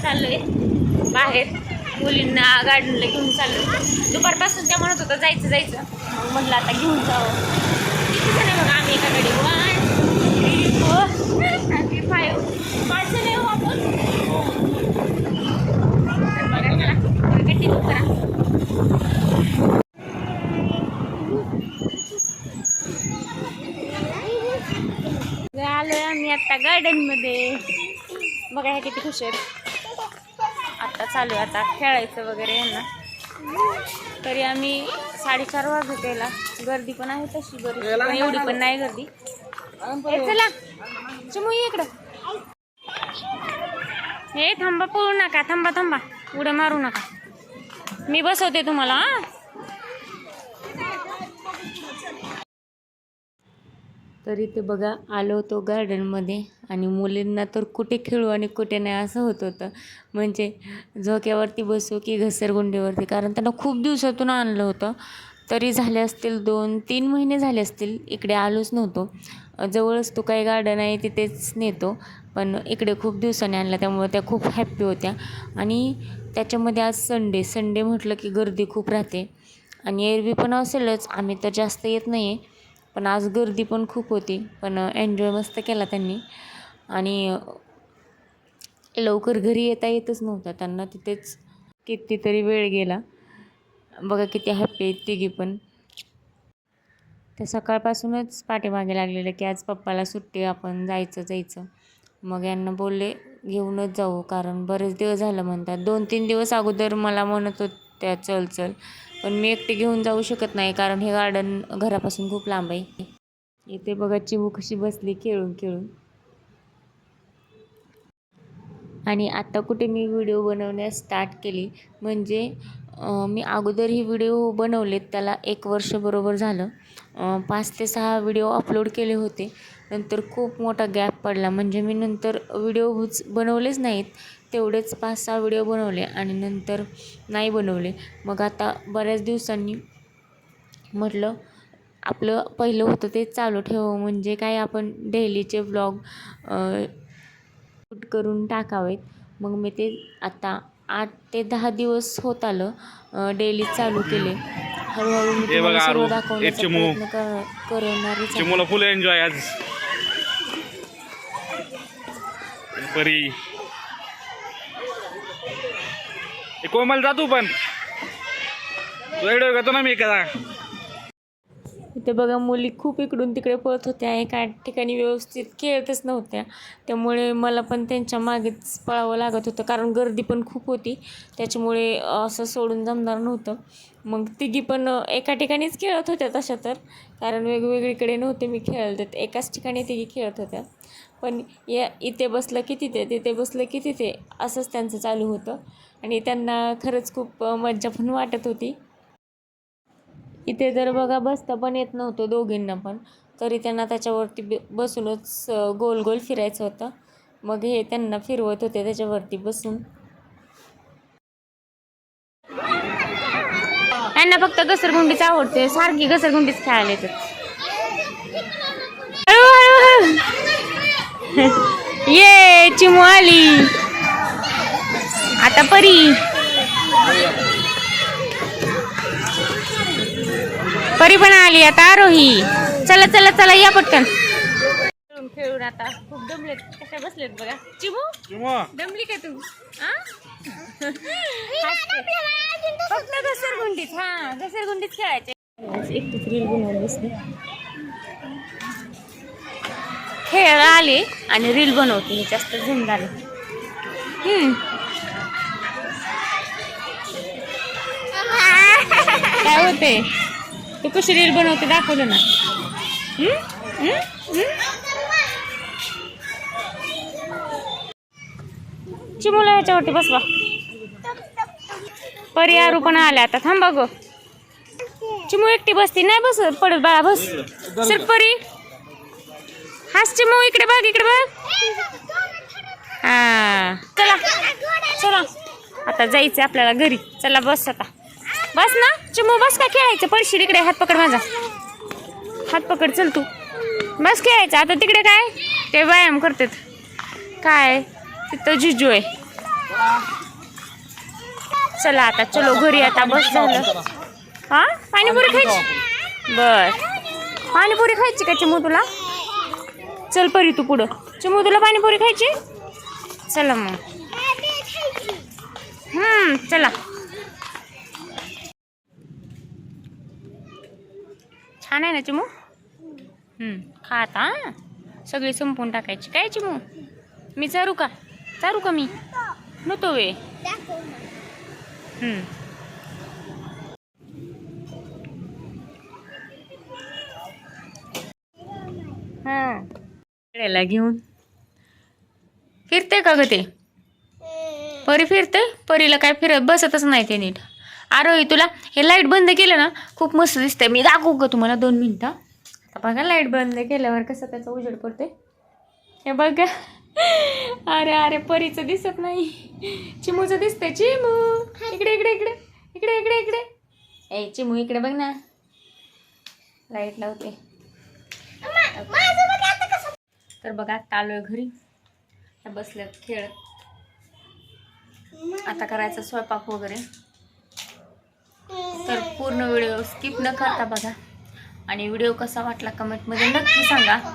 चाललोय बाहेर मुलींना गार्डनला घेऊन चाललोय. दुपारपासून त्या म्हणत होतं जायचं मग म्हटलं आता घेऊन जावं. किती जण बघा आम्ही एका गाडी 1 3 4 5 5 जण येऊ आपण. बघा चला कंटिन्यू करा. आलोय आम्ही आता गार्डन मध्ये. बघा हे किती खुश आहेत. आता चालू आहे आता खेळायचं वगैरे यांना. तरी आम्ही 4:30 वाजले त्याला. गर्दी पण आहे तशी बरी पण एवढी पण नाही गर्दी. चला चिमू इकडं. हे थांबा पळू नका. थांबा उड्या मारू नका. मी बसवते तुम्हाला. तर इथे बघा आलो होतो गार्डनमध्ये आणि मुलींना तर कुठे खेळू आणि कुठे नाही असं होत होतं. म्हणजे झोक्यावरती बसू की घसरगुंडीवरती, कारण त्यांना खूप दिवसातून आणलं होतं. तरी झाले असतील 2-3 महिने झाले असतील इकडे आलोच नव्हतो. जवळच तो काही गार्डन आहे तिथेच नेतो, पण इकडे खूप दिवसांनी आणला त्यामुळे त्या खूप हॅप्पी होत्या. आणि त्याच्यामध्ये आज संडे म्हटलं की गर्दी खूप राहते आणि एरवी पण असेलच. आम्ही तर जास्त येत नाही आहे पण आज गर्दी पण खूप होती. पण एन्जॉय मस्त केला त्यांनी आणि लवकर घरी येतच नव्हता त्यांना. तिथेच कितीतरी वेळ गेला. बघा किती हॅप्पी आहेत तिघी पण. ते सकाळपासूनच पाठीमागे लागलेलं की आज पप्पाला सुट्टी, आपण जायचं. मग यांना बोलले घेऊनच जाऊ, कारण बरेच दिवस झालं म्हणतात. 2-3 दिवस अगोदर मला म्हणत होत्या चल पण मी एकटी घेऊन जाऊ शकत नाही कारण हे गार्डन घरापासून खूप लांब आहे. इथे बघा चिमू कशी बसली खेळून. आणि आता कुठे मी व्हिडिओ बनवण्यास स्टार्ट केली म्हणजे मी अगोदर ही व्हिडिओ बनवलेत त्याला 1 वर्ष बरोबर झालं. 5 ते 6 व्हिडिओ अपलोड केले होते. नंतर खूप मोठा गॅप पडला. म्हणजे मी नंतर व्हिडिओ बनवलेच नाहीत. तेवढेच 5-6 व्हिडिओ बनवले आणि नंतर नाही बनवले. मग आता बऱ्याच दिवसांनी म्हटलं आपलं पहिलं होतं ते चालू ठेवावं, म्हणजे काय आपण डेलीचे व्लॉग शूट करून टाकावेत. मग मी ते आता 8 ते 10 दिवस होत आलं डेली चालू केले. हळूहळू मी तुम्हाला सर्व दाखवण्याचा प्रयत्न करणार. चिमूला फुल एन्जॉय आज. परी कोमल जातो पण व्हिडिओ घेतो ना मी कदा. इथे बघा मुली खूप इकडून तिकडे पळत होत्या. एका ठिकाणी व्यवस्थित खेळतच नव्हत्या. त्यामुळे मला पण त्यांच्या मागेच पळावं लागत होतं कारण गर्दी पण खूप होती. त्याच्यामुळे असं सोडून जमणार नव्हतं. मग तिघी पण एका ठिकाणीच खेळत होत्या तशा तर, कारण वेगवेगळीकडे नव्हते मी खेळत देत. एकाच ठिकाणी तिघी खेळत होत्या. पण इथे बसलं की तिथे बसलं की तिथे असंच त्यांचं चालू होतं आणि त्यांना खरंच खूप मज्जा पण वाटत होती. इथे जर बघा बसता पण येत नव्हतं दोघींना पण, तरी त्यांना त्याच्यावरती बसूनच गोल फिरायचं होतं. मग हे त्यांना फिरवत होते त्याच्यावरती बसून. त्यांना फक्त घसरगुंडीच आवडते, सारखी घसरगुंडीच खेळायला येतात. ये चिमू आली आता. परी पण आली आता. आरोही चला या पटकन. खेळून आता खूप दमलेत. कशा बसलेत बघा. चिमू दमली का तू? फक्त घसरगुंडीत खेळायचे. एकटीच रील बनवून बसली. खेळायला आले आणि रील बनवते. मी जास्त झुंड आले. काय होते तू कशी रील बनवते दाखवलं ना. चिमूला ह्याच्यावरती बसवा. परी आरू पण आल्या आता. थांबा गो. चिमू एकटी बसती नाही बसत. पडत बाळा बस. सर परी हास. चिमू इकडे बघ. हा चला आता जायचं आपल्याला घरी. चला बस आता. बस ना चिमू बस. का खेळायचं? पडशील. इकडे हात पकड माझा. हात पकड. चल तू बस खेळायचं आता. तिकडे काय ते व्यायाम करतात काय तिथं जिजू आहे. चला आता चलो घरी आता बस झालं. हा पाणीपुरी खायची बर पाणीपुरी खायची का चिमू तुला चल परी तू पुढं चिमू तुला पाणीपुरी खायची चला मग चला छान आहे ना चिमू खा आता सगळी संपून टाकायची काय चिमू मी चारू का मी नको वे खेळायला घेऊन फिरते का ग ते परी फिरते परीला काय फिरत बसतच नाही ते नीट आरोही तुला हे लाईट बंद केलं ना खूप मस्त दिसतंय मी दाखवू का तुम्हाला 2 मिनिटं आता बघा लाईट बंद केल्यावर कसं त्याचा उजेड पडते हे बघा अरे अरे परीचं दिसत नाही चिमूचं दिसतंय चिमू इकडे इकडे इकडे इकडे इकडे इकडे ए चिमू इकडे बघ ना लाईट लावते तर बघा आलोय घरी बसल्या खेळत आता करायचा स्वयंपाक वगैरे तर पूर्ण व्हिडिओ स्किप न करता बघा आणि व्हिडिओ कसा वाटला कमेंटमध्ये नक्की सांगा.